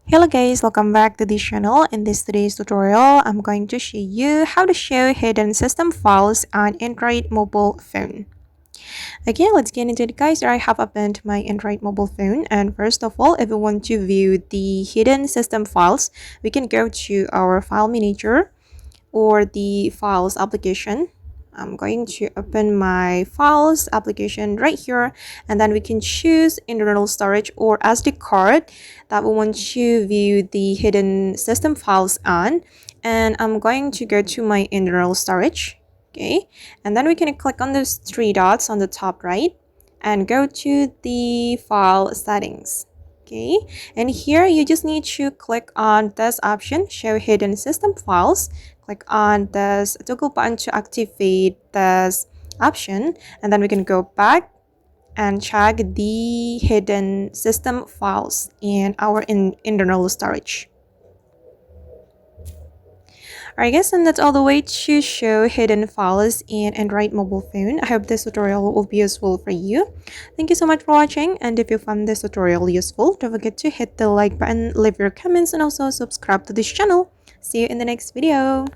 Hello guys, welcome back to this channel. In today's tutorial, I'm going to show you how to show hidden system files on Android mobile phone. Okay, let's get into it guys. I have opened my Android mobile phone, and first of all, if we want to view the hidden system files, we can go to our file manager or the files application. I'm going to open my files application right here, and then we can choose internal storage or SD card that we want to view the hidden system files on. And I'm going to go to my internal storage. Okay, and then we can click on those three dots on the top right and go to the file settings. Okay, and here you just need to click on this option, show hidden system files. Click on this toggle button to activate this option, and then we can go back and check the hidden system files in our internal storage. Alright guys, and that's all the way to show hidden files in Android mobile phone. I hope this tutorial will be useful for you. Thank you so much for watching, and if you found this tutorial useful, don't forget to hit the like button, leave your comments, and also subscribe to this channel. See you in the next video.